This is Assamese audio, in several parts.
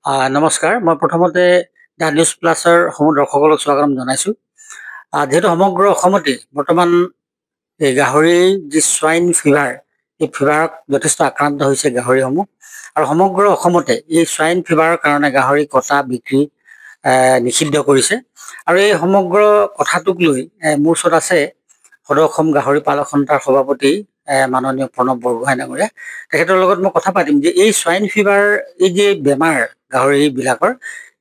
নমস্কাৰ। মই প্ৰথমতে দ্য নিউজ প্লাছৰ সমূহ দৰ্শকসকলক স্বাগতম জনাইছোঁ। যিহেতু সমগ্ৰ অসমতে বৰ্তমান এই গাহৰিৰ যি স্বাইন ফিভাৰ, এই ফিভাৰত যথেষ্ট আক্ৰান্ত হৈছে গাহৰিসমূহ। আৰু সমগ্ৰ অসমতে এই স্বাইন ফিভাৰৰ কাৰণে গাহৰি কটা বিক্ৰী নিষিদ্ধ কৰিছে। আৰু এই সমগ্ৰ কথাটোক লৈ মোৰ ওচৰত আছে সদৌ অসম গাহৰি পালক সন্থাৰ সভাপতি মাননীয় প্ৰণৱ বৰগোহাঁই ডাঙৰীয়া। তেখেতৰ লগত মই কথা পাতিম যে এই স্বাইন ফিভাৰ, এই যে বেমাৰ গাহৰিবিলাকৰ,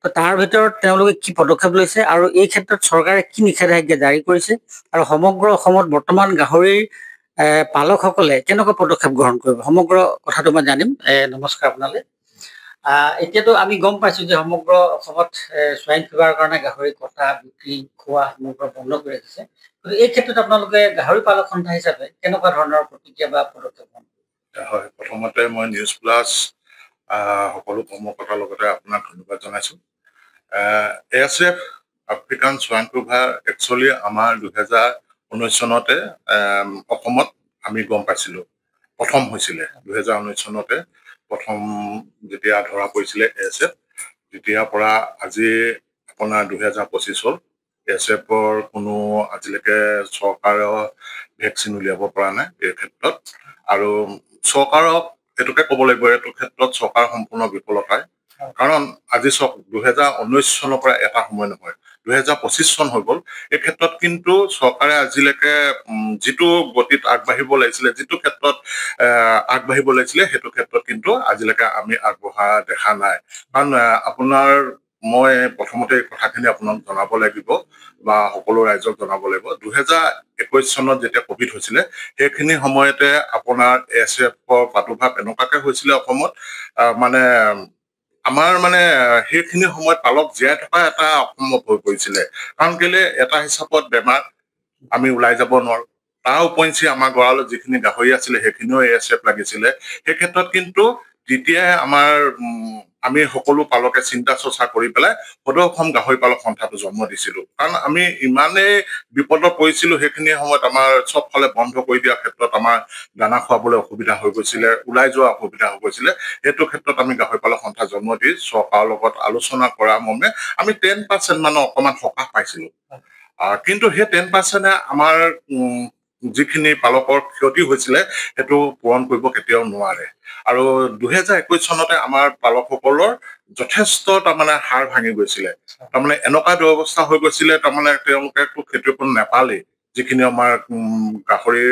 তো তাৰ ভিতৰত তেওঁলোকে কি পদক্ষেপ লৈছে আৰু এই ক্ষেত্ৰত চৰকাৰে কি নিষেধাজ্ঞা জাৰি কৰিছে আৰু সমগ্ৰ অসমত বৰ্তমান গাহৰিৰ পালকসকলে কেনেকুৱা পদক্ষেপ গ্ৰহণ কৰিব, সমগ্ৰ কথাটো মই জানিম। নমস্কাৰ আপোনালৈ। এতিয়াতো আমি গম পাইছো যে সমগ্ৰ অসমত স্বাইন ফিভাৰৰ কাৰণে গাহৰি কটা বিক্ৰী খোৱা সমগ্ৰ বন্ধ কৰি ৰাখিছে। গতিকে এই ক্ষেত্ৰত আপোনালোকে গাহৰি পালক সন্থা হিচাপে কেনেকুৱা ধৰণৰ প্ৰতিক্ৰিয়া বা পদক্ষেপ গ্ৰহণ কৰিব? হয়, প্ৰথমতে মই নিউজ প্লাছ সকলো কৰ্মকৰ্তাৰ লগতে আপোনাক ধন্যবাদ জনাইছোঁ। ASF African swine fever actually আমাৰ 2019 চনতে অসমত আমি গম পাইছিলোঁ, প্ৰথম হৈছিলে 2019 চনতে প্ৰথম যেতিয়া ধৰা পৰিছিলে ASF, তেতিয়াৰ পৰা আজি আপোনাৰ 2025 হ'ল। ASFৰ কোনো আজিলৈকে চৰকাৰেও ভেকচিন উলিয়াব পৰা নাই এই ক্ষেত্ৰত। আৰু চৰকাৰক এইটোকে ক'ব লাগিব, এইটো ক্ষেত্ৰত চৰকাৰ সম্পূৰ্ণ বিফলতাই। কাৰণ আজি 2019 চনৰ পৰা এটা সময় নহয়, 2025 চন হৈ গ'ল। এই ক্ষেত্ৰত কিন্তু চৰকাৰে আজিলৈকে যিটো গতিত আগবাঢ়িব লাগিছিলে, যিটো ক্ষেত্ৰত আগবাঢ়িব লাগিছিলে, সেইটো ক্ষেত্ৰত কিন্তু আজিলৈকে আমি আগবঢ়া দেখা নাই। কাৰণ আপোনাৰ মই প্ৰথমতে এই কথাখিনি আপোনাক জনাব লাগিব বা সকলো ৰাইজক জনাব লাগিব। 2021 চনত যেতিয়া কভিড হৈছিলে, সেইখিনি সময়তে আপোনাৰ ASFৰ প্ৰাদুৰ্ভাৱ এনেকুৱাকে হৈছিলে অসমত, মানে আমাৰ সেইখিনি সময়ত পালক জীয়াই থকা এটা অসম্ভৱ হৈ পৰিছিলে। কাৰণ কেলে, এটা হিচাপত বেমাৰ আমি ওলাই যাব নোৱাৰো, তাৰ উপৰিঞ্চি আমাৰ গঁৰালত যিখিনি গাহৰি আছিলে সেইখিনিও ASF লাগিছিলে। সেই ক্ষেত্ৰত কিন্তু তেতিয়াই আমাৰ আমি সকলো পালকে চিন্তা চৰ্চা কৰি পেলাই সদৌ অসম গাহৰি পালক সন্থাটো জন্ম দিছিলো। কাৰণ আমি ইমানেই বিপদত পৰিছিলো, সেইখিনি সময়ত আমাৰ চব ফালে বন্ধ কৰি দিয়াৰ ক্ষেত্ৰত আমাৰ দানা খুৱাবলৈ অসুবিধা হৈ গৈছিলে, ওলাই যোৱা অসুবিধা হৈ গৈছিলে। সেইটো ক্ষেত্ৰত আমি গাহৰি পালক সন্থা জন্ম দি চৰকাৰৰ লগত আলোচনা কৰা মৰ্মে আমি 10% মানৰ অকণমান সকাহ পাইছিলো। কিন্তু সেই 10%-এ আমাৰ যিখিনি পালকৰ ক্ষতি হৈছিলে সেইটো পূৰণ কৰিব কেতিয়াও নোৱাৰে। আৰু 2021 চনতে আমাৰ পালকসকলৰ যথেষ্ট হাৰ ভাঙি গৈছিলে। এনেকুৱা দুৰৱস্থা হৈ গৈছিলে, তেওঁলোকে ক্ষতিপূৰণ নাপালেই। যিখিনি আমাৰ গাহৰি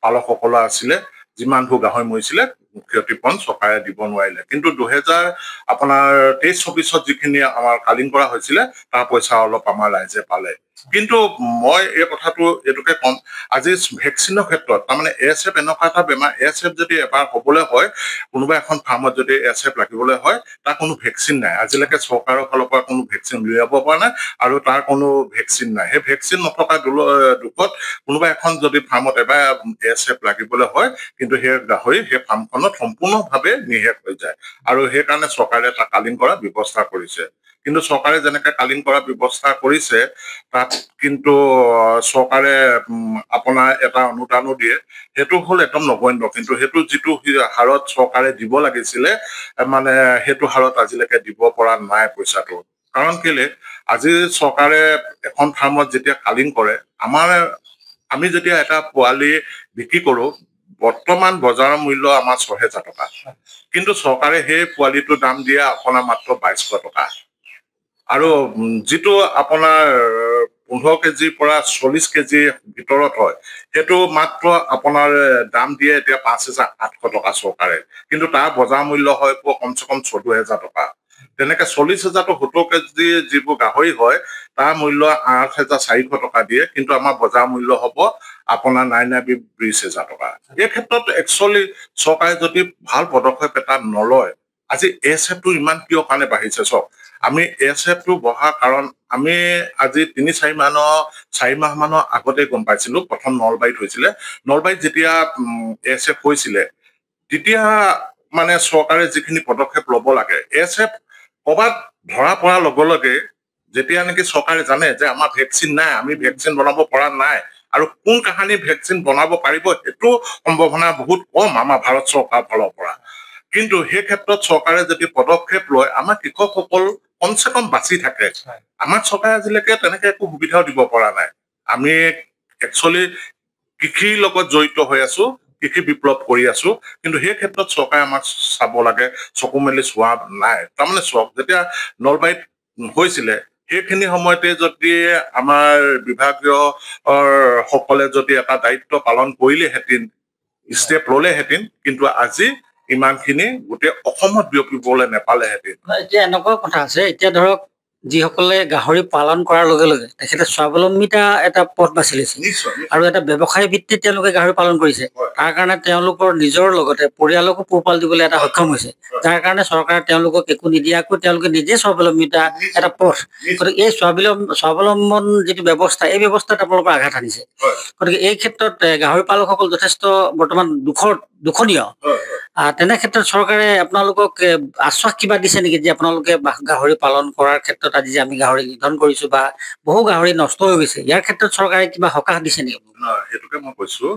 পালকসকলৰ আছিলে, যিমানবোৰ গাহৰি মৰিছিলে, ক্ষতিপূৰণ চৰকাৰে দিব নোৱাৰিলে। কিন্তু 2023-24 যিখিনি আমাৰ কালিং কৰা হৈছিলে, তাৰ পইচা অলপ আমাৰ ৰাইজে পালে। কিন্তু মই এই কথাটো এইটোকে ক'ম, আজি ভেকচিনৰ ক্ষেত্ৰত ASF এনেকুৱা এটা বেমাৰ, ASF যদি এবাৰ হ'বলৈ হয়, কোনোবা এখন ফাৰ্মত যদি ASF লাগিবলৈ হয়, তাৰ কোনো ভেকচিন নাই। আজিলৈকে চৰকাৰৰ ফালৰ পৰা কোনো ভেকচিন উলিয়াব পৰা নাই আৰু তাৰ কোনো ভেকচিন নাই। সেই ভেকচিন নথকা দুখত কোনোবা এখন যদি ফাৰ্মত এবাৰ ASF লাগিবলৈ হয়, কিন্তু সেই গাহৰি সেই ফাৰ্মখনত সম্পূৰ্ণভাৱে নিশেষ হৈ যায়। আৰু সেইকাৰণে চৰকাৰে এটা কালিং কৰাৰ ব্যৱস্থা কৰিছে। কিন্তু চৰকাৰে যেনেকে কালিং কৰাৰ ব্যৱস্থা কৰিছে, তাত কিন্তু চৰকাৰে আপোনাৰ এটা অনুদানো দিয়ে, সেইটো হ'ল একদম নগণ্য। কিন্তু সেইটো যিটো হাৰত চৰকাৰে দিব লাগিছিলে, সেইটো হাৰত আজিলৈকে দিব পৰা নাই পইচাটো। কাৰণ কেলে, আজি চৰকাৰে এখন ফাৰ্মত যেতিয়া কালিং কৰে, আমি যেতিয়া এটা পোৱালি বিক্ৰী কৰো, বৰ্তমান বজাৰৰ মূল্য আমাৰ 6,000 টকা। কিন্তু চৰকাৰে সেই পোৱালিটোৰ দাম দিয়ে আপোনাৰ মাত্ৰ 2,200 টকা। আৰু যিটো আপোনাৰ 15 কেজিৰ পৰা 40 কেজিৰ ভিতৰত হয়, সেইটো মাত্ৰ আপোনাৰ দাম দিয়ে এতিয়া 5,800 টকা চৰকাৰে। কিন্তু তাৰ বজাৰ মূল্য হয় কমচে কম 14,000 টকা। তেনেকে 40,000 to 70 কেজি যিবোৰ গাহৰি হয়, তাৰ মূল্য 8,400 টকা দিয়ে। কিন্তু আমাৰ বজাৰ মূল্য হ'ব আপোনাৰ 20,000 টকা। এই ক্ষেত্ৰত একচুৱেলি চৰকাৰে যদি ভাল পদক্ষেপ এটা নলয়, আজি ASFটো ইমান কিয় কাৰণে বাঢ়িছে চাওক। আমি ASFটো বঢ়াৰ কাৰণ আমি আজি 3-4 মাহ মানৰ আগতে গম পাইছিলো। প্ৰথম নলবাৰীত হৈছিলে। নলবাৰীত যেতিয়া ASF হৈছিলে, তেতিয়া চৰকাৰে যিখিনি পদক্ষেপ ল'ব লাগে, ASF ক'ৰবাত ধৰা পৰাৰ লগে লগে যেতিয়া নেকি চৰকাৰে জানে যে আমাৰ ভেকচিন নাই, আমি ভেকচিন বনাব পৰা নাই, আৰু কোন কাহানি ভেকচিন বনাব পাৰিব সেইটো সম্ভাৱনা বহুত কম আমাৰ ভাৰত চৰকাৰৰ ফালৰ পৰা। কিন্তু সেই ক্ষেত্ৰত চৰকাৰে যদি পদক্ষেপ লয় আমাৰ কৃষকসকল কমচে কম বাচি থাকে। আমাৰ চৰকাৰে আজিলৈকে তেনেকে একো সুবিধাও দিব পৰা নাই। আমি একচুৱেলি কৃষিৰ লগত জড়িত হৈ আছো, কৃষি বিপ্লৱ কৰি আছো, কিন্তু সেই ক্ষেত্ৰত চৰকাৰে আমাক চাব লাগে, চকু মেলি চোৱা নাই। তাৰমানে চাওক, যেতিয়া নলবাৰীত হৈছিলে সেইখিনি সময়তে যদি আমাৰ বিভাগীয় সকলে যদি এটা দায়িত্ব পালন কৰিলেহেঁতেন, ষ্টেপ ললেহেঁতেন, কিন্তু আজি ইমানখিনি গোটেই অসমত বিয়পিবলৈ নেপালেহেঁতেন। এতিয়া এনেকুৱা কথা আছে, এতিয়া ধৰক যিসকলে গাহৰি পালন কৰাৰ লগে লগে তেখেতে স্বাৱলম্বিতা এটা পথ বাছি লৈছে আৰু এটা ব্যৱসায় ভিত্তিত তেওঁলোকে গাহৰি পালন কৰিছে। তাৰ কাৰণে তেওঁলোকৰ নিজৰ লগতে পৰিয়ালকো পোহপাল দিবলৈ এটা সক্ষম হৈছে, যাৰ কাৰণে চৰকাৰে তেওঁলোকক একো নিদিয়াকৈ তেওঁলোকে নিজে স্বাৱলম্বিতা এটা পথ। গতিকে এই স্বাৱলম্বন যিটো ব্যৱস্থা, এই ব্যৱস্থাত আপোনালোকৰ আঘাত আনিছে। গতিকে এই ক্ষেত্ৰত গাহৰি পালকসকল যথেষ্ট বৰ্তমান দুখনীয়। তেনে ক্ষেত্ৰত চৰকাৰে আপোনালোকক আশ্বাস কিবা দিছে নেকি যে আপোনালোকে গাহৰি পালন কৰাৰ ক্ষেত্ৰত আজি যে আমি গাহৰি নিধন কৰিছো বা বহু গাহৰি নষ্ট হৈ গৈছে, ইয়াৰ ক্ষেত্ৰত চৰকাৰে কিবা সকাহ দিছে নেকি? সেইটোকে মই কৈছো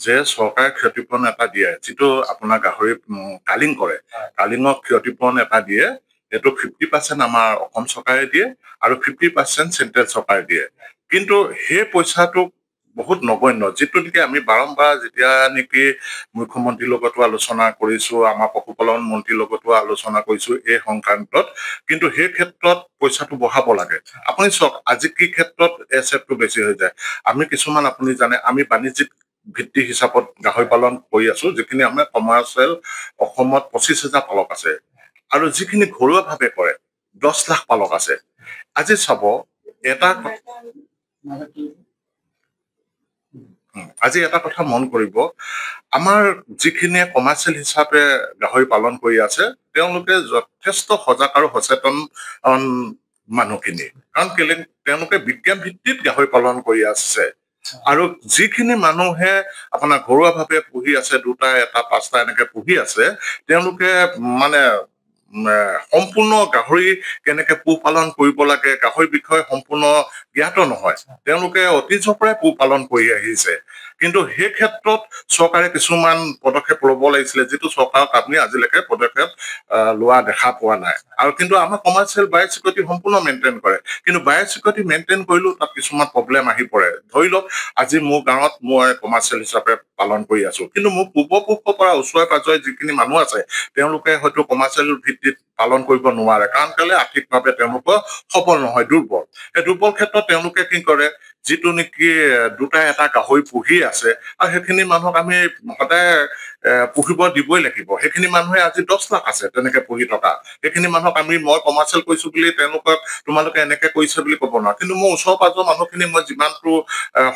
যে চৰকাৰে ক্ষতিপূৰণ এটা দিয়ে, যিটো আপোনাৰ গাহৰি কালিং কৰে, কালিঙক ক্ষতিপূৰণ এটা দিয়ে। সেইটো 50% আমাৰ অসম চৰকাৰে দিয়ে আৰু 50% চেন্ট্ৰেল চৰকাৰে দিয়ে। কিন্তু সেই পইচাটো বহুত নগণ্য, যিটো নেকি আমি বাৰম্বাৰ যেতিয়া নেকি মুখ্যমন্ত্ৰীৰ লগতো আলোচনা কৰিছো, আমাৰ পশুপালন মন্ত্ৰীৰ লগতো আলোচনা কৰিছো এই সংক্ৰান্তত, কিন্তু সেই ক্ষেত্ৰত পইচাটো বঢ়াব লাগে। আপুনি চাওক, আজি কি ক্ষেত্ৰত এছএফটো বেছি হৈ যায়। আমি কিছুমান, আপুনি জানে, আমি বাণিজ্যিক ভিত্তি হিচাপত গাহৰি পালন কৰি আছো, যিখিনি আমাৰ কমাৰ্চিয়েল অসমত 25,000 পালক আছে আৰু যিখিনি ঘৰুৱাভাৱে কৰে 10 লাখ পালক আছে। আজি চাব, আজি এটা কথা মন কৰিব, আমাৰ যিখিনিয়ে কমাৰ্চিয়েল হিচাপে গাহৰি পালন কৰি আছে তেওঁলোকে যথেষ্ট সজাগ আৰু সচেতন মানুহখিনি, কাৰণ কেলে তেওঁলোকে বিজ্ঞান ভিত্তিত গাহৰি পালন কৰি আছে। আৰু যিখিনি মানুহে আপোনাৰ ঘৰুৱাভাৱে পুহি আছে, 2টা 1টা 5টা এনেকে পুহি আছে, তেওঁলোকে মানে সম্পূৰ্ণ গাহৰি কেনেকে পোহপালন কৰিব লাগে গাহৰিৰ বিষয়ে সম্পূৰ্ণ জ্ঞাত নহয়। তেওঁলোকে অতীজৰ পৰাই পোহপালন কৰি আহিছে, কিন্তু সেই ক্ষেত্ৰত চৰকাৰে কিছুমান পদক্ষেপ ল'ব লাগিছিলে, যিটো চৰকাৰক আপুনি আজিলৈকে পদক্ষেপ লোৱা দেখা পোৱা নাই। আৰু কিন্তু আমাৰ কমাৰ্চিয়েল বায়'চিকিউৰিটি সম্পূৰ্ণ মেইনটেইন কৰে, কিন্তু বায়'চিকিউৰিটি মেইনটেইন কৰিলেও তাত কিছুমান প্ৰব্লেম আহি পৰে। ধৰি লওক, আজি মোৰ গাঁৱত মই কমাৰ্চিয়েল হিচাপে পালন কৰি আছো, কিন্তু মোৰ পূৰ্বপুৰুষৰ পৰা ওচৰে পাজৰে যিখিনি মানুহ আছে তেওঁলোকে হয়তো কমাৰ্চিয়েল ভিত্তিত পালন কৰিব নোৱাৰে, কাৰণ কেলে আৰ্থিকভাৱে তেওঁলোকৰ সবল নহয়, দুৰ্বল। এই দুৰ্বল ক্ষেত্ৰত তেওঁলোকে কি কৰে, যিটো নেকি 2টা 1টা গাহৰি পুহি আছে আৰু সেইখিনি মানুহক আমি সদায় পুহিব দিবই লাগিব। সেইখিনি মানুহে আজি 10 লাখ আছে তেনেকে পুহি থকা, সেইখিনি মানুহক মই কমাৰ্চিয়েল কৰিছো বুলি তেওঁলোকক তোমালোকে এনেকে কৰিছে বুলি ক'ব নোৱাৰো। কিন্তু মই ওচৰ পাজৰ মানুহখিনি মই যিমানটো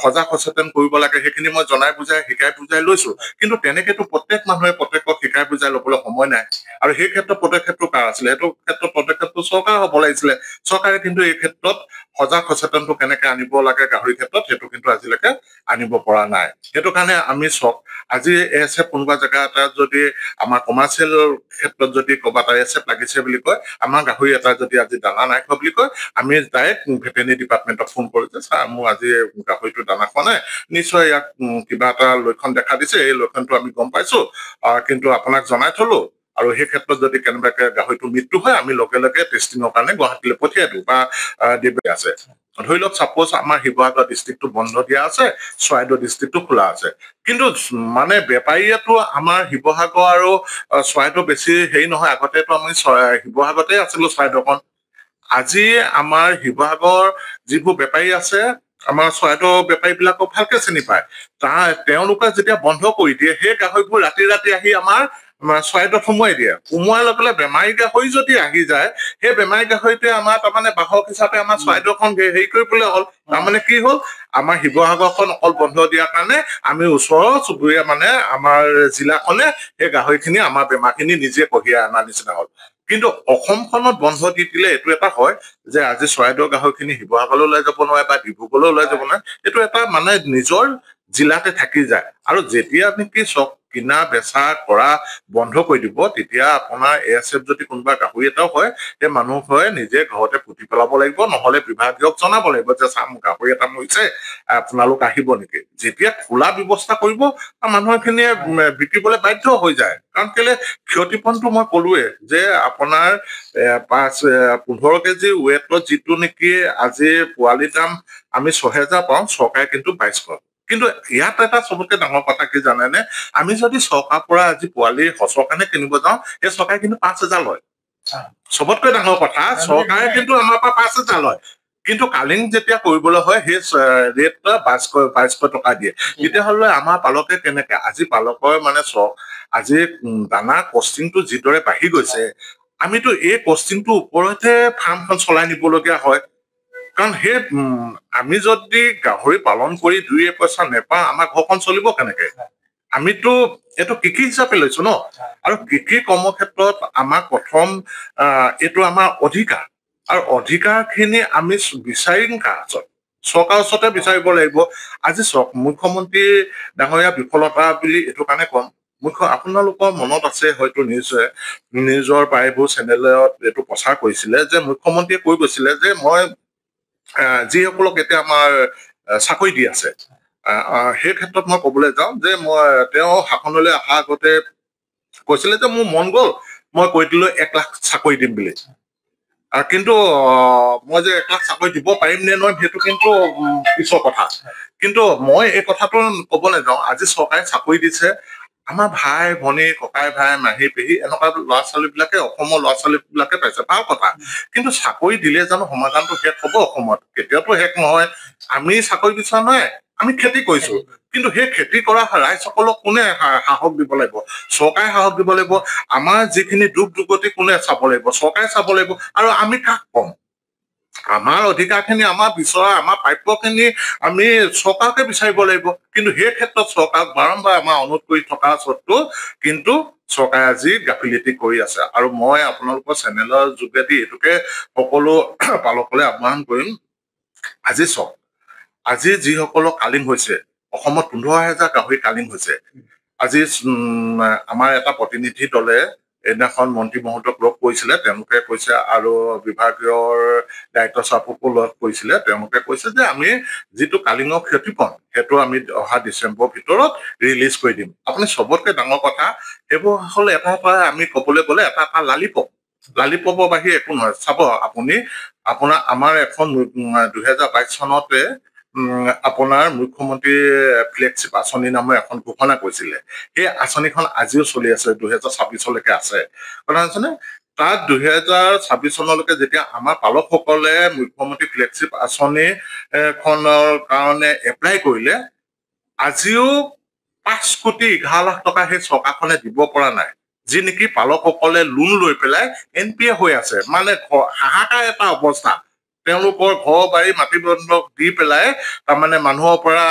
সজাগ সচেতন কৰিব লাগে সেইখিনি মই জনাই বুজাই শিকাই বুজাই লৈছো, কিন্তু তেনেকেতো প্ৰত্যেক মানুহে প্ৰত্যেকক শিকাই বুজাই ল'বলৈ সময় নাই। আৰু সেই ক্ষেত্ৰত পদক্ষেপটো কাৰ আছিলে? সেইটো ক্ষেত্ৰত পদক্ষেপটো চৰকাৰ হ'ব লাগিছিলে। চৰকাৰে কিন্তু এই ক্ষেত্ৰত সজাগ সচেতনটো কেনেকে আনিব লাগে গাহৰিৰ ক্ষেত্ৰত, সেইটো কিন্তু আজিলৈকে আনিব পৰা নাই। সেইটো কাৰণে আমি চাওক, আজি এছএফ কোনোবা জেগা এটা যদি আমাৰ কমাৰ্চিয়েল ক্ষেত্ৰত যদি ক'ৰবাত এছএফ লাগিছে বুলি কয়, আমাৰ গাহৰি এটা যদি আজি দানা নাই খোৱা বুলি কয়, আমি ডাইৰেক্ট ভেটেৰিনেৰী ডিপাৰ্টমেণ্টক ফোন কৰো যে ছাৰ মোৰ আজি গাহৰিটো দানা খোৱা নাই, নিশ্চয় ইয়াক কিবা এটা লক্ষণ দেখা দিছে, এই লক্ষণটো আমি গম পাইছো, কিন্তু আপোনাক জনাই থলো। আৰু সেই ক্ষেত্ৰত যদি কেনেবাকে গাহৰিটো মৃত্যু হয়, আমি লগে লগে টেষ্টিঙৰ কাৰণে গুৱাহাটীলৈ পঠিয়াই দিওঁ বা আছে। ধৰি লওক, চাপোজ আমাৰ শিৱসাগৰ ডিষ্ট্ৰিক্টটো বন্ধ দিয়া আছে, চৰাইদেউ ডিষ্ট্ৰিক্টটো খোলা আছে, কিন্তু মানে বেপাৰীয়েতো আমাৰ শিৱসাগৰ আৰু চৰাইদেউ বেছি হেৰি নহয়। আগতেতো আমি শিৱসাগৰতে আছিলো চৰাইদেউখন। আজি আমাৰ শিৱসাগৰ যিবোৰ বেপাৰী আছে, আমাৰ চৰাইদেউ বেপাৰী বিলাকক ভালকে চিনি পায়। তেওঁলোকে যেতিয়া বন্ধ কৰি দিয়ে, সেই গাহৰিবোৰ ৰাতি ৰাতি আহি আমাৰ চৰাইদেউত সোমোৱাই দিয়ে। সোমোৱাৰ লগে লগে বেমাৰী গাহৰি যদি আহি যায়, সেই বেমাৰী গাহৰিটোৱে আমাৰ তাৰমানে বাহক হিচাপে আমাৰ চৰাইদেউখন হেৰি কৰিবলৈ হ'ল। তাৰমানে কি হ'ল, আমাৰ শিৱসাগৰখন অকল বন্ধ দিয়াৰ কাৰণে আমি ওচৰৰ চুবুৰীয়া মানে আমাৰ জিলাখনে সেই গাহৰিখিনি আমাৰ বেমাৰখিনি নিজে কঢ়িয়াই অনাৰ নিচিনা হ'ল। কিন্তু অসমখনত বন্ধ দি দিলে এইটো এটা হয় যে আজি চৰাইদেউ গাহৰিখিনি শিৱসাগৰলৈ ওলাই যাব নোৱাৰে বা ডিব্ৰুগড়লৈ ওলাই যাব নোৱাৰে। এইটো এটা মানে নিজৰ জিলাতে থাকি যায় আৰু যেতিয়া নেকি চক কিনা বেচা কৰা বন্ধ কৰি দিব তেতিয়া আপোনাৰ ASF যদি কোনোবা গাহৰি এটাও হয় সেই মানুহে নিজে ঘৰতে পুতি পেলাব লাগিব নহলে বিভাগীয়ক জনাব লাগিব যে চাম গাহৰি এটা মৰিছে আপোনালোক আহিব নেকি যেতিয়া খোলা ব্যৱস্থা কৰিব মানুহখিনিয়ে বিকিবলৈ বাধ্য হৈ যায় কাৰণ কেলে ক্ষতিপূৰণটো মই ক'লোৱে যে আপোনাৰ 15 কেজি ৱেটত যিটো নেকি আজি পোৱালি দাম আমি 6,000 পাওঁ চৰকাৰে কিন্তু 2,200 কিন্তু ইয়াত এটা চবতকে ডাঙৰ কথা কি জানেনে আমি যদি চৰকাৰৰ পৰা আজি পোৱালি সঁচৰ কাৰণে কিনিব যাওঁ সেই চৰকাৰে কিন্তু 5,000 লয় চবতকৈ ডাঙৰ কথা চৰকাৰে কিন্তু আমাৰ পৰা 5,000 লয় কিন্তু কালিং যেতিয়া কৰিবলৈ হয় সেই ৰেটটা 2,200 টকা দিয়ে তেতিয়াহ'লে আমাৰ পালকে কেনেকে আজি পালকৰ মানে চক আজি দানা কষ্টিংটো যিদৰে বাঢ়ি গৈছে আমিতো এই কষ্টিংটোৰ ওপৰতে ফাৰ্মখন চলাই নিবলগীয়া হয় কাৰণ সেই আমি যদি গাহৰি পালন কৰি 2 পইচা নেপাওঁ আমাৰ ঘৰখন চলিব কেনেকে আমিতো এইটো কৃষি হিচাপে লৈছো ন আৰু কৃষি কৰ্মক্ষেত্ৰত আমাৰ প্ৰথম এইটো আমাৰ অধিকাৰ আৰু অধিকাৰখিনি আমি বিচাৰিম কাৰ ওচৰত চৰকাৰৰ ওচৰতে বিচাৰিব লাগিব আজি মুখ্যমন্ত্ৰী ডাঙৰীয়া বিফলতা বুলি এইটো কাৰণে কম আপোনালোকৰ মনত আছে হয়তো নিউজৰ প্ৰায়বোৰ চেনেলত এইটো প্ৰচাৰ কৰিছিলে যে মুখ্যমন্ত্ৰীয়ে কৈ গৈছিলে যে মই যিসকলক এতিয়া আমাৰ চাকৰি দি আছে সেই ক্ষেত্ৰত মই ক'বলৈ যাওঁ যে মই তেওঁ শাসনলৈ অহা আগতে কৈছিলে যে মোৰ মন গ'ল মই কৈ দিলো 1 লাখ চাকৰি দিম বুলি কিন্তু মই যে 1 লাখ চাকৰি দিব পাৰিম নে নহয় সেইটো কিন্তু পিছৰ কথা কিন্তু মই এই কথাটো ক'বলৈ যাওঁ আজি চৰকাৰে চাকৰি দিছে আমাৰ ভাই ভনী ককাই ভাই মাহী পেহী এনেকুৱা ল'ৰা ছোৱালীবিলাকে অসমৰ ল'ৰা ছোৱালীবিলাকে পাইছে ভাল কথা কিন্তু চাকৰি দিলে জানো সমাধানটো শেষ হ'ব অসমত কেতিয়াওতো শেষ নহয় আমি চাকৰি বিচৰা নাই আমি খেতি কৰিছো কিন্তু সেই খেতি কৰা ৰাইজসকলক কোনে সাহস দিব লাগিব চৰকাৰে সাহস দিব লাগিব আমাৰ যিখিনি দুখ দুৰ্গতি কোনে চাব লাগিব চৰকাৰে চাব লাগিব আৰু আমি কাক কম আমাৰ অধিকাৰখিনি আমাৰ বিচৰা আমাৰ প্ৰাপ্যখিনি আমি চৰকাৰকে বিচাৰিব লাগিব কিন্তু সেই ক্ষেত্ৰত চৰকাৰক বাৰম্বাৰ আমাৰ অনুৰোধ কৰি থকা স্বত্বেও কিন্তু চৰকাৰে আজি গাফিলতি কৰি আছে আৰু মই আপোনালোকৰ চেনেলৰ যোগেদি এইটোকে সকলো পালকলৈ আহ্বান কৰিম আজি চাওক আজি যিসকলক কালিং হৈছে অসমত 15,000 গাহৰি কালিং হৈছে আজি আমাৰ এটা প্ৰতিনিধি দলে এদিনাখন মন্ত্ৰী মহোদয়ক লগ কৰিছিলে তেওঁলোকে কৈছে আৰু বিভাগীয়ৰ দায়িত্ব চাপকো লগ কৰিছিলে তেওঁলোকে কৈছে যে আমি যিটো কালিঙৰ ক্ষতিপূৰণ সেইটো আমি অহা ডিচেম্বৰৰ ভিতৰত ৰিলিজ কৰি দিম আপুনি চবতকে ডাঙৰ কথা এইবোৰ হ'ল এটা আমি ক'বলৈ গ'লে এটা লালিপপৰ বাহিৰে একো নহয় চাব আপুনি আমাৰ এখন 2022 চনতে আপোনাৰ মুখ্যমন্ত্ৰী ফ্লেগশ্বিপ আঁচনি নামৰ এখন ঘোষণা কৰিছিলে সেই আঁচনিখন আজিও চলি আছে 2026লৈকে আছে কথা জানেনে তাত 2026 চনলৈকে যেতিয়া আমাৰ পালকসকলে মুখ্যমন্ত্ৰী ফ্লেগশ্বিপ আঁচনি খনৰ কাৰণে এপ্লাই কৰিলে আজিও 5,11,00,000 টকা সেই চৰকাৰখনে দিব পৰা নাই যি নেকি পালকসকলে লোন লৈ পেলাই NPA হৈ আছে মানে হাহাকাৰ এটা অৱস্থা তেওঁলোকৰ ঘৰ বাৰী মাটি বন্ধক দি পেলাই তাৰমানে মানুহৰ পৰা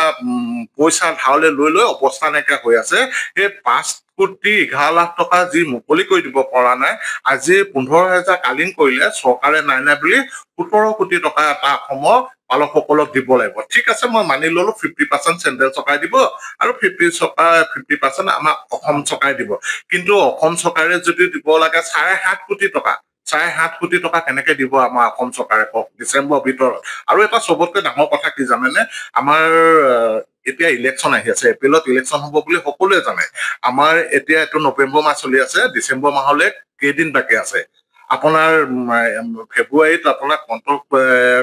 পইচা ধাৰলৈ লৈ অৱস্থা নাইকিয়া হৈ আছে সেই 5,11,00,000 টকা যি মুকলি কৰি দিব পৰা নাই আজি 15,000 কালিং কৰিলে চৰকাৰে নাই বুলি 17 কোটি টকা এটা অসমৰ পালকসকলক দিব লাগিব ঠিক আছে মই মানি ললো 50% চেন্ট্ৰেল চৰকাৰে দিব আৰু 50% আমাৰ অসম চৰকাৰে দিব কিন্তু অসম চৰকাৰে যদি দিব লাগে 7.5 কোটি টকা 7.5 কোটি টকা কেনেকে দিব আমাৰ অসম চৰকাৰে কওক ডিচেম্বৰৰ ভিতৰত আৰু এটা চবতকৈ ডাঙৰ কথা কি জানেনে আমাৰ এতিয়া ইলেকশ্যন আহি আছে এপ্ৰিলত ইলেকশ্যন হ'ব বুলি সকলোৱে জানে আমাৰ এতিয়া এইটো নৱেম্বৰ মাহ চলি আছে ডিচেম্বৰ মাহলৈ কেইদিন বাকী আছে আপোনাৰ ফেব্ৰুৱাৰীত আপোনাৰ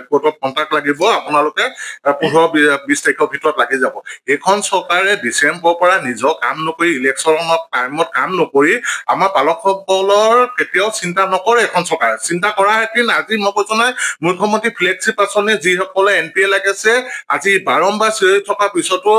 কোৰ্টত কণ্ট্ৰেক্ট লাগিব আপোনালোকে 15-20 তাৰিখৰ ভিতৰত লাগি যাব এইখন চৰকাৰে ডিচেম্বৰৰ পৰা নিজৰ কাম নকৰি ইলেকশ্যনৰ টাইমত কাম নকৰি আমাৰ পালকসকলৰ কেতিয়াও চিন্তা নকৰে এখন চৰকাৰে চিন্তা কৰা হেঁতেন আজি মই কৈছো নাই মুখ্যমন্ত্ৰী ফ্লেগশ্বিপ আঁচনি যিসকলে NPA লাগিছে আজি বাৰম্বাৰ চিঞৰি থকাৰ পিছতো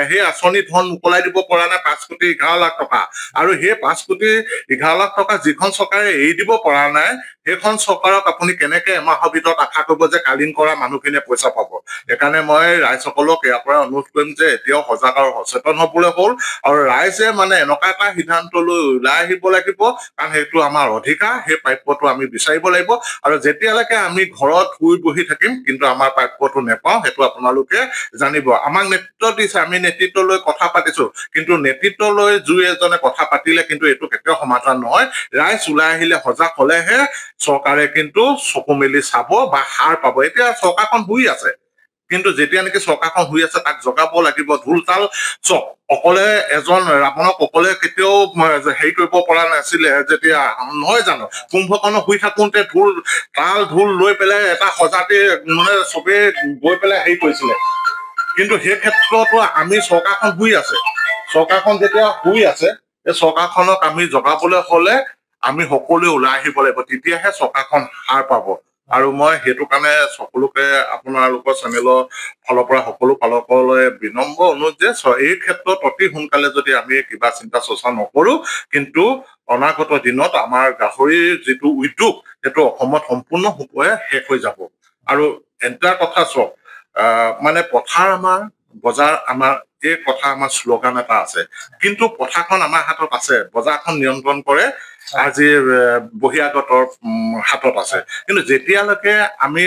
সেই আঁচনি ধন মোকলাই দিব পৰা নাই 5,11,00,000 টকা আৰু সেই 5,11,00,000 টকা যিখন চৰকাৰে এৰি দিব পৰা কৰা নাই সেইখন চৰকাৰক আপুনি কেনেকে এমাহৰ ভিতৰত আশা কৰিব যে কালীন কৰা মানুহখিনিয়ে পইচা পাব সেইকাৰণে মই ৰাইজসকলক ইয়াৰ পৰা অনুৰোধ কৰিম যে এতিয়াও সজাগ আৰু সচেতন হ'বলৈ হ'ল আৰু ৰাইজে মানে এনেকুৱা এটা সিদ্ধান্ত লৈ ওলাই আহিব লাগিব কাৰণ সেইটো আমাৰ অধিকাৰ সেই প্ৰাপ্যটো আমি বিচাৰিব লাগিব আৰু যেতিয়ালৈকে আমি ঘৰত শুই বহি থাকিম কিন্তু আমাৰ প্ৰাপ্যটো নেপাওঁ সেইটো আপোনালোকে জানিব আমাক নেতৃত্ব দিছে আমি নেতৃত্ব লৈ কথা পাতিছো কিন্তু নেতৃত্ব লৈ জুই এজনে কথা পাতিলে কিন্তু এইটো কেতিয়াও সমাধান নহয় ৰাইজ ওলাই আহিলে সজাগ হলেহে চৰকাৰে কিন্তু চকু মেলি চাব বা সাৰ পাব এতিয়া চৰকাৰখন শুই আছে কিন্তু যেতিয়া নেকি চৰকাৰখন শুই আছে তাক জগাব লাগিব ঢোল তাল চক অকলে এজন ৰাৱণক অকলে কেতিয়াও হেৰি কৰিব পৰা নাছিলে যেতিয়া নহয় জানো কুম্ভকৰ্ণ শুই থাকোতে ঢোল লৈ পেলাই এটা সজাতি মানে চবেই গৈ পেলাই হেৰি কৰিছিলে কিন্তু সেই ক্ষেত্ৰতো আমি চৰকাৰখন শুই আছে চৰকাৰখন যেতিয়া শুই আছে এই চৰকাৰখনক আমি জগাবলৈ হলে আমি সকলোৱে ওলাই আহিব লাগিব তেতিয়াহে চৰকাৰখন সাৰ পাব আৰু মই সেইটো কাৰণে সকলোকে আপোনালোকৰ চেনেলৰ ফালৰ পৰা সকলো পালকলৈ বিনম্ৰ অনুৰোধ যে এই ক্ষেত্ৰত অতি সোনকালে যদি আমি কিবা চিন্তা চৰ্চা নকৰো কিন্তু অনাগত দিনত আমাৰ গাহৰিৰ যিটো উদ্যোগ সেইটো অসমত সম্পূৰ্ণৰূপে শেষ হৈ যাব আৰু এটা কথা চাওক মানে পথাৰ আমাৰ বজাৰ আমাৰ এই কথা আমাৰ শ্লোগান এটা আছে কিন্তু পথাৰখন আমাৰ হাতত আছে বজাৰখন নিয়ন্ত্ৰণ কৰে আজি বহিৰাগতৰ হাতত আছে কিন্তু যেতিয়ালৈকে আমি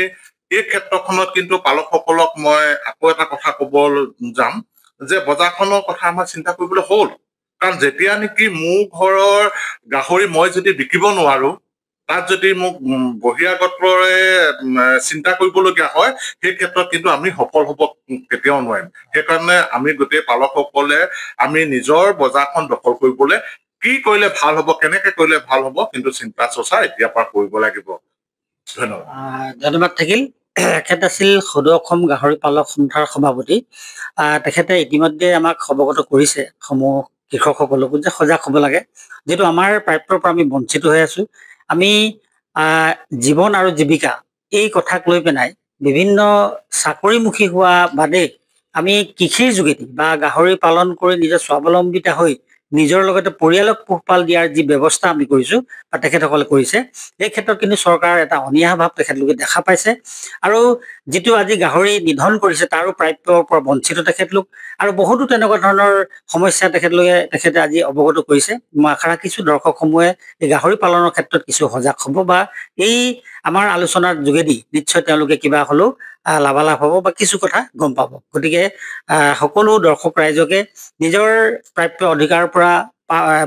এই ক্ষেত্ৰখনত কিন্তু পালকসকলক মই আকৌ এটা কথা ক'ব যাম যে বজাৰখনৰ কথা আমাৰ চিন্তা কৰিবলৈ হ'ল কাৰণ যেতিয়া নেকি মোৰ ঘৰৰ গাহৰি মই যদি বিকিব নোৱাৰো তাত যদি মোক বহিৰাগতৰে চিন্তা কৰিবলগীয়া হয় সেই ক্ষেত্ৰত কিন্তু আমি সফল হ'ব কেতিয়াও নোৱাৰিম সেইকাৰণে আমি গোটেই পালকসকলে আমি নিজৰ বজাৰখন দখল কৰিবলৈ কি কৰিলে ভাল হ'ব কেনেকে কৰিলে ভাল হ'ব কিন্তু চিন্তা চৰ্চা এতিয়াৰ পৰা কৰিব লাগিব ধন্যবাদ থাকিল তেখেত আছিল সদৌ অসম গাহৰি পালক সন্থাৰ সভাপতি তেখেতে ইতিমধ্যে আমাক অৱগত কৰিছে সমূহ কৃষকসকলকো যে সজাগ হ'ব লাগে যিহেতু আমাৰ প্ৰাপ্যৰ পৰা আমি বঞ্চিত হৈ আছো আমি জীৱন আৰু জীৱিকা এই কথাক লৈ পেলাই বিভিন্ন চাকৰিমুখী হোৱা বাদে আমি কৃষিৰ যোগেদি বা গাহৰি পালন কৰি নিজৰ স্বাৱলম্বিতা হৈ নিজৰ লগতে পৰিয়ালক পোহপাল দিয়াৰ যি ব্যৱস্থা আমি কৰিছো বা তেখেতসকলে কৰিছে এই ক্ষেত্ৰত কিন্তু চৰকাৰৰ এটা অনীহা ভাৱ তেখেতলোকে দেখা পাইছে আৰু যিটো আজি গাহৰি নিধন কৰিছে তাৰো প্ৰাপ্যৰ পৰা বঞ্চিত তেখেতলোক আৰু বহুতো তেনেকুৱা ধৰণৰ সমস্যা তেখেতে আজি অৱগত কৰিছে মই আশা ৰাখিছো দৰ্শকসমূহে এই গাহৰি পালনৰ ক্ষেত্ৰত কিছু সজাগ হ'ব বা এই আমাৰ আলোচনাৰ যোগেদি নিশ্চয় তেওঁলোকে কিবা হ'লেও লাভালাভ হ'ব বা কিছু কথা গম পাব গতিকে সকলো দৰ্শক ৰাইজকে নিজৰ প্ৰাপ্য অধিকাৰৰ পৰা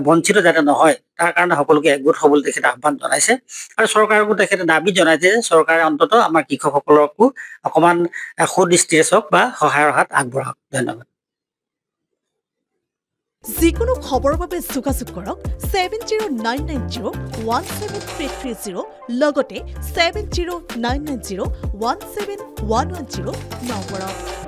বঞ্চিত যাতে নহয় তাৰ কাৰণে সকলোকে একগোট হ'বলৈ তেখেতে আহ্বান জনাইছে আৰু চৰকাৰকো তেখেতে দাবী জনাইছে যে চৰকাৰে অন্ততঃ আমাৰ কৃষকসকলকো অকণমান সুদৃষ্টিৰে চাওক বা সহায়ৰ হাত আগবঢ়াওক ধন্যবাদ যিকোনো খবৰৰ বাবে যোগাযোগ কৰক 7099017330 লগতে 7099017110 নম্বৰত